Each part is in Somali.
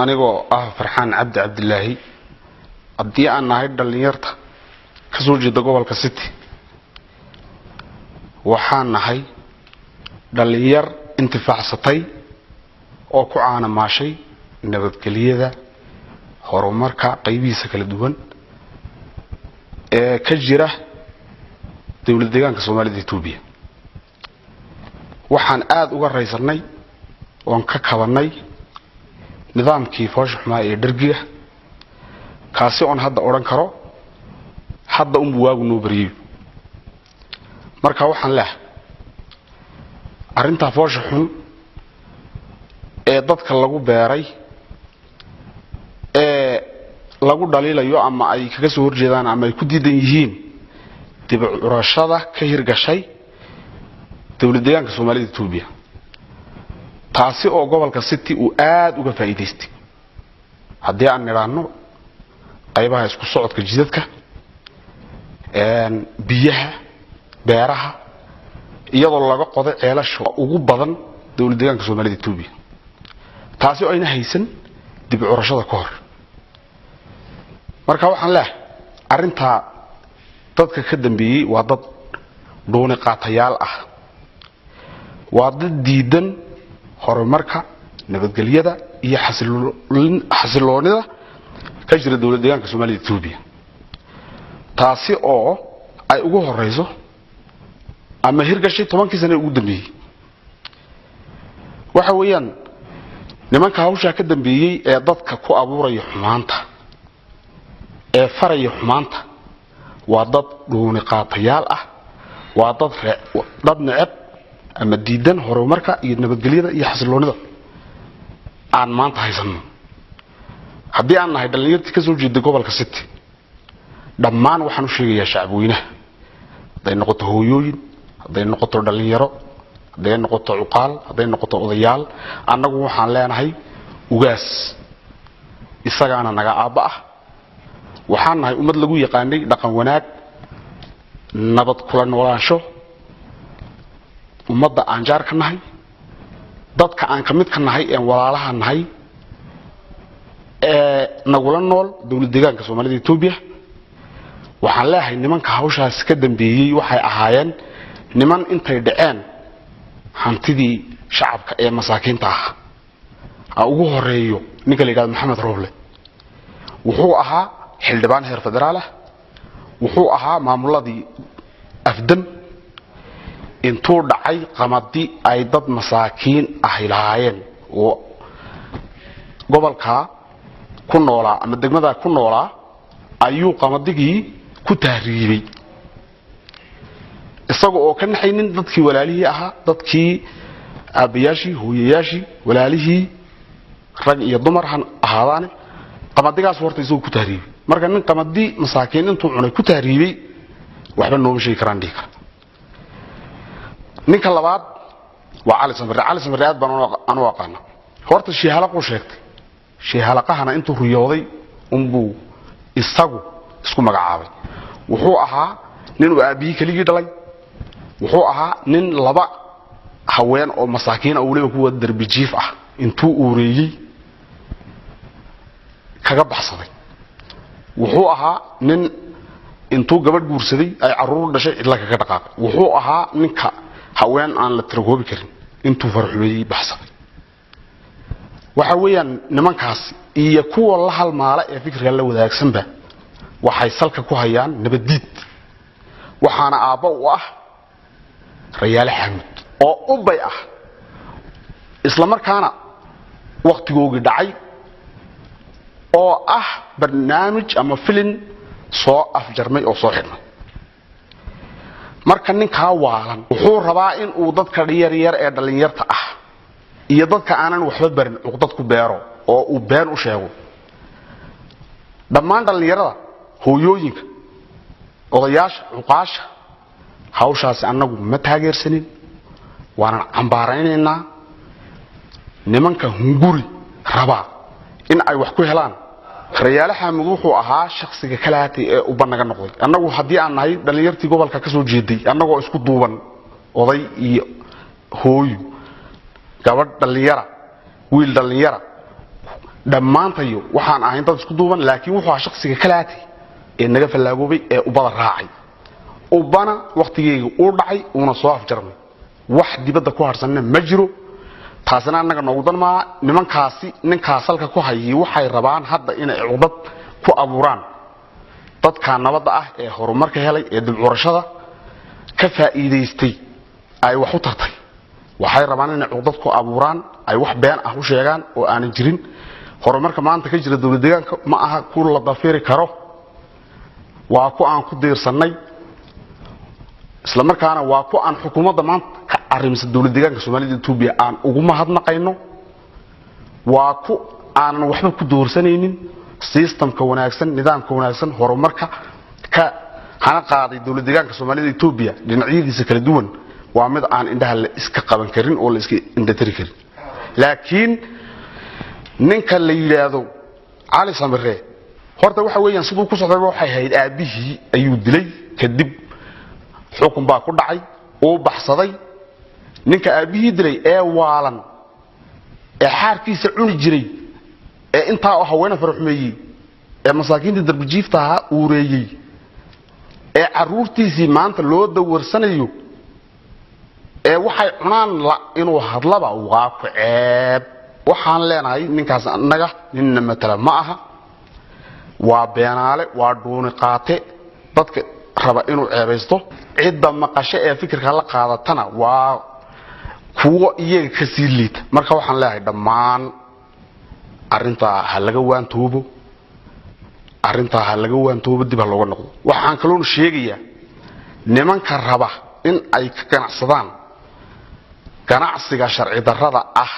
anigoo Farxaan Cabdi Cabdilaahi haddii aan nahay dhalinyarta ka soo jeeda gobolka City waxaan nahay dhalinyar intifaacsatay oo ku caanamaashay nabadgelyada horumarka qaybihiisa kala duwan ee ka jira dawladda deegaanka Soomaalida Itoobiya waxaan aad uga raysanay oo ka kabanay nidaamkii fooshaxmaa ee dhargiga kaasi on hadda oran karo hadda waagu noo bariyo marka waxaan leeyahay arinta fooshaxun ee dadka lagu beeray ee lagu dhaliilayo ama ay kaga soo horjeedaan ama ay ku diidan yihiin dib u curashada ka hirgashay dawladda deegaanka Soomaalida Itoobiya taasi oo gobolka City uu aad uga faa'iideystay haddii aan niraano qaybaha isku socodka jidadka biyaha beeraha iyadoo laga qoday ceelasho ugu badan dawladda deegaanka Soomaalida Itoobiya taasi oo ayna haysan dib u curashada ka hor marka waxaan leeyahay arinta dadka ka dambeeyay waa dad dooni qaatayaal ah waa dad diidan horumarka nabadgelyada iyo xasiloonida ka jira dawladda deegaanka Soomaalida Itoobiya taasi oo ay ugu horeyso ama hirgashay 10 sano ugu dambeeyay waxa weeyaan nimanka hawsha ka dambeeyay ee dadka ku abuuray xumaanta ee faray xumaanta waa dad dooni qaatayaal ah waa dad neceb ama diidan horumarka iyo nabadgelyada iyo xasiloonida aan maanta haysano haddii aan nahay dhalinyartii ka soo jeeday gobolka City dhammaan waxaan u sheegayaa shacabweynaha haday noqoto hooyooyin haday noqoto dhalinyaro haday noqoto cuqaal haday noqoto odayaal annagu waxaan leenahay ugaas isagaana naga aaba ah waxaan nahay ummad lagu yaqaanay dhaqan wanaag nabad kula noolaansho ummadda aan jaar ka nahay dadka aan ka mid ka nahay ee walaalaha nahay ee nagula nool dawladda deegaanka Soomaalida Itoobiya waxaan leeyahay nimanka hawshaas ka dambeeyay waxay ahaayeen niman intay dhaceen hantidii shacabka ee masaakiinta ah ugu horeeyo ninka la yiraahdo Maxamed Rooble wuxuu ahaa xildhibaan heer federaal ah wuxuu ahaa maamuladii afdam intuu dhacay qamadi ay dad masaakiin ah ilaayeen oo gobolka ku noolaa ama degmada ku noolaa ayuu qamadigi ku tahriibay isaga oo ka naxaynin dadkii walaalihii ahaa dadkii aabayaashii hooyayaashii walaalihii rag iyo dumar ahaadaan qamadigaas horta isoo ku tahriibay marka nin qamadi masaakiin intuu cunay ku tahriibay waxba nooma sheegi karaan dhika ninka labaad waa Cali Samir aad baan aan u aqaan horta sheehala ku sheegtay sheehalaqahana intuu riyooday buu isagu isku magacaabay wuxuu ahaa nin uu aabiyi kaligi dhalay wuxuu ahaa nin laba haween oo masaakiin oo waliba kuwa darbi jiif ah intuu ureeyay kaga baxsaday wuxuu ahaa nin intuu gabadh guursaday ay caruur dhashay cidla kaga dhaqaaqay wuxuu ahaa ninka haween aan la tiragoobi karin intuu farxumeeyay baxsaday waxa weeyaan nimankaas iyo kuwa la halmaala ee fikirka la wadaagsanba waxay salka ku hayaan nabadiid waxaana aaba u ah Rayaal Xamud oo ubay ah isla markaana waqtigooga dhacay oo ah barnaamij ama film soo afjarmay oo soo xidhnay marka ninka waalan wuxuu rabaa in uu dadka yar ee dhalinyarta ah iyo dadka aanan waxba barin uqdad ku beero oo uu been u sheego dhammaan dhalinyarada hooyooyinka odayaasha uqaasha hawshaas annagu ma taageersanin waana cambaaraynayna nimanka hunguri raba in ay wax ku helaan Rayaal Xamud wuxuu ahaa shakhsiga kalaatay ee u banaga noqday annagu hadii aan nahay dhalinyartii gobolka ka soo jeeday annagoo isku duuban oday iyo hooyo gabadh dhalinyara wiil dhalinyara dhammaantayo waxaan ahayn dad isku duuban laakiin wuxuu shakhsiga kalaatay ee naga falaagoobay ee u bada raacay ubana waqtigeega uu dhacay una soo afjarmay wax dibadda ku harsanna ma jiro taasina anaga noogu danmaa nimankaasi ninkaas halka ku hayay waxay rabaan hadda inay cudad ku abuuraan dadka nabadda ah ee horumarka helay ee dibcurashada ka faa'iideystay ay wax u tartay waxay rabaan inay cudad ku abuuraan ay wax been ah u sheegaan oo aan jirin horumarka maanta ka jira dawlad deegaanka ma aha ku la dafiri karo waa ku aan ku deersanay isla markaana waa ku aan xukuumadda maanta ka arrimisa dawlad deegaanka Soomaaliya Itoobiya aan ugu mahadnaqayno waa ku aan waxba ku doorsanaynin systemka wanaagsan nidaamka wanaagsan horumarka ka hana qaaday dawlad deegaanka Soomaaliya Itoobiya dhinacyadiisa kala duwan waa mid aan indhaha la iska qaban karin oo la iska indhatiri karin laakiin ninka la yiraahdo Ali Samire horta waxa weeyaan sidoo ku socday waxay hayd aabihii ayuu dilay kadib xukun baa ku dhacay oo baxsaday ninka aabihii dilay ee waalan ee xaarkiisa cuni jiray ee inta oo haweena farxumeeyay ee masaakiinta darbijiifta uureeyay ee caruurtiisii maanta loo dawarsanayo ee waxay cunaan la inuu hadlaba waa ku ceeb waxaan leenahay ninkaas anaga ninna matala ma aha waa beenaale waa dhuuni qaate dadka raba inuu ceebeysto cidda maqasho ee fikirka la qaadatana waa kuwa iyaga ka sii liita marka waxaan leeyahay dhammaan arinta ha laga waantoobo dib ha looga noqdo waxaan kaloo sheegayaa nimanka raba in ay ka ganacsadaan ganacsiga sharci darrada ah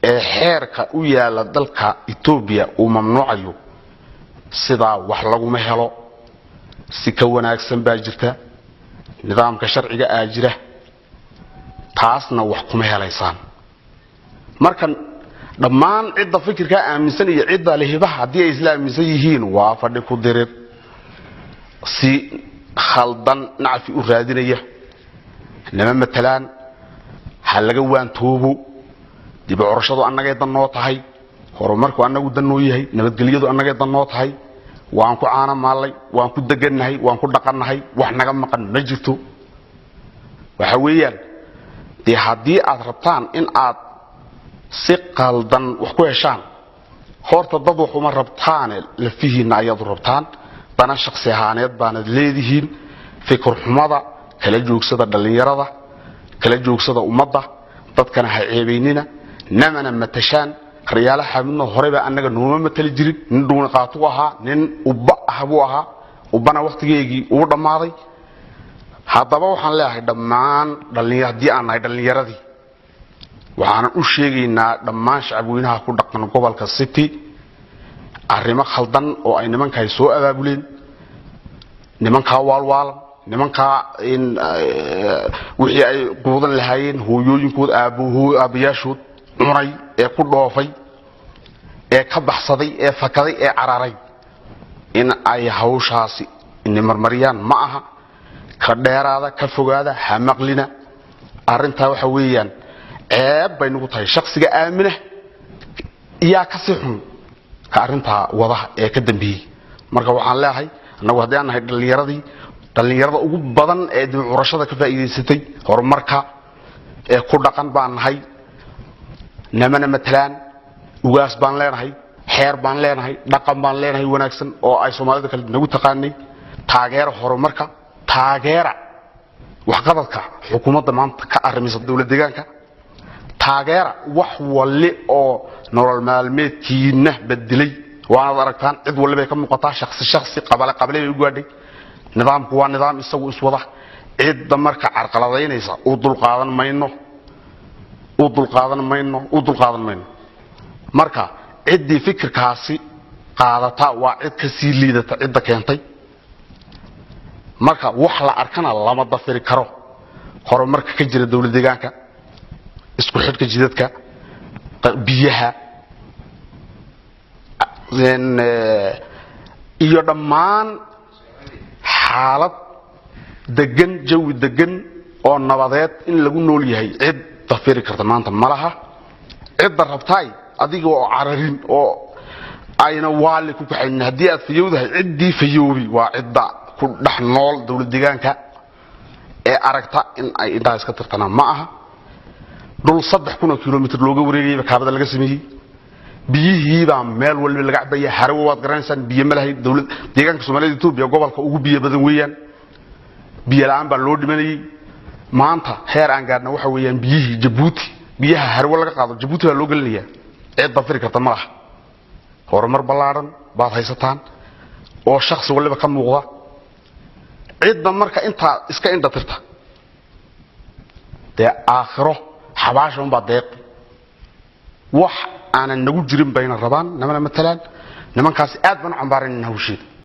ee xeerka u yaala dalka Itoobiya uu mamnuucayo sida wax lagu ma helo si ka wanaagsan baa jirta nidaamka sharciga jira taasna wax kuma helaysaan markan dhammaan cidda fikirka aaminsan iyo cidda leeyahay hadii ay islaamisan yihiin waa fadhi ku dirir si khaldan nacfi u raadinaya lama matalaan hal laga waantoobo dib u curashadu annaga danoo tahay horumarku annagu danoo yahay nabadgelyadu annaga danoo tahay waan ku caana maalay waan ku deganahay waan ku dhaqanahay wax naga maqan ma jirto waxa weeyaan hadii aad rabtaan in aad si qaldan wax ku heshaan horta dad wax uma rabtaan la fihiina ayaad rabtaan bana shakhsi ahaaneed baana leedihiin fikir xumada kala joogsada dhalinyarada kala joogsada ummadda dadkana ha ceebeynina namana matashaan riyaalaha midna horeba annaga nooma matali jirin nin dhuun qaatu ahaa nin ubba ahbu ahaa ubana waqtigeegii uu dhamaaday haddaba waxaan leeyahay dhammaan dhalinyaradi aan nahay dhalinyaradii waxaan u sheegaynaa dhammaan shacabweynaha ku dhaqan gobolka City arrimo khaldan oo ay nimanka ay soo abaabuleen nimanka waalwaalan nimanka in wixii ay quudan lahaayeen hooyooyinkood aabayaashood cunay ee ku dhoofay ee ka baxsaday ee fakaday ee cararay in ay hawshaasi in marmariyaan ma aha ka dheeraada ka fogaada ha maqlina arinta waxa weeyaan ceeb bay nagu tahay shakhsiga aamina iyaa ka sii xun ka arinta wadaha ee ka dambeeyay marka waxaan leeyahay anagu hadii aan nahay dhalinyarada ugu badan ee dib u curashada ka faa'iideysatay horumarka ee ku dhaqan baan nahay namana matalaan ugaas baan leenahay xeer baan leenahay dhaqan baan leenahay wanaagsan oo ay Soomaalida kale nagu taqaanay taageero horumarka taageera waxqabadka xukuumadda maanta ka arrimisa dawlad deegaanka taageera wax wali oo nolol maalmeedkiina beddelay waana aragtaan cid waliba ka muuqata shakhsi qabale ay u gaadhay nidaamku waa nidaam isagu iswada cid marka carqaladaynaysa oo dulqaadan mayno marka ciddii fikirkaasi qaadata waa cid ka sii liidata cidda keentay marka wax la arkana lama dafiri karo horumarka ka jira dawlad deegaanka isku xidhka jidadka biyaha iyo dhammaan xaalad degan jawi degan oo nabadeed in lagu nool yahay cid dafiri karta maanta malaha cid rabtay adigoo cararin oo ayna waali ku kaxayn hadii aad fiyowdahay cidii fiyoobi waa cidda ku dhax nool dawlad deegaanka ee aragta in ay intaas ka tirtana ma aha dhul 3,000 kilomitir looga wareegay kaabada laga sameeyay biyihii baa meel walba laga cabaya haraw waad garanaysan biyo malahay dawlad deegaanka Soomaaliyeed Itoobiya gobolka ugu biyo badan weeyaan biyo la'aan baa loo dhimanayay maanta heer aan gaarna waxa weeyaan biyihii Djibouti biyaha haraw laga qaado Djibouti baa loo galinayaa ee dafir karta ma aha horumar ballaaran baad haysataan oo shakhsi waliba ka muuqda cidda marka inta iska indha tirta de aakhiro xabaashan baa deeq wax aanan nagu jirin bayna rabaan namana matalan nimankaas aad baan u cambaarin hawsheed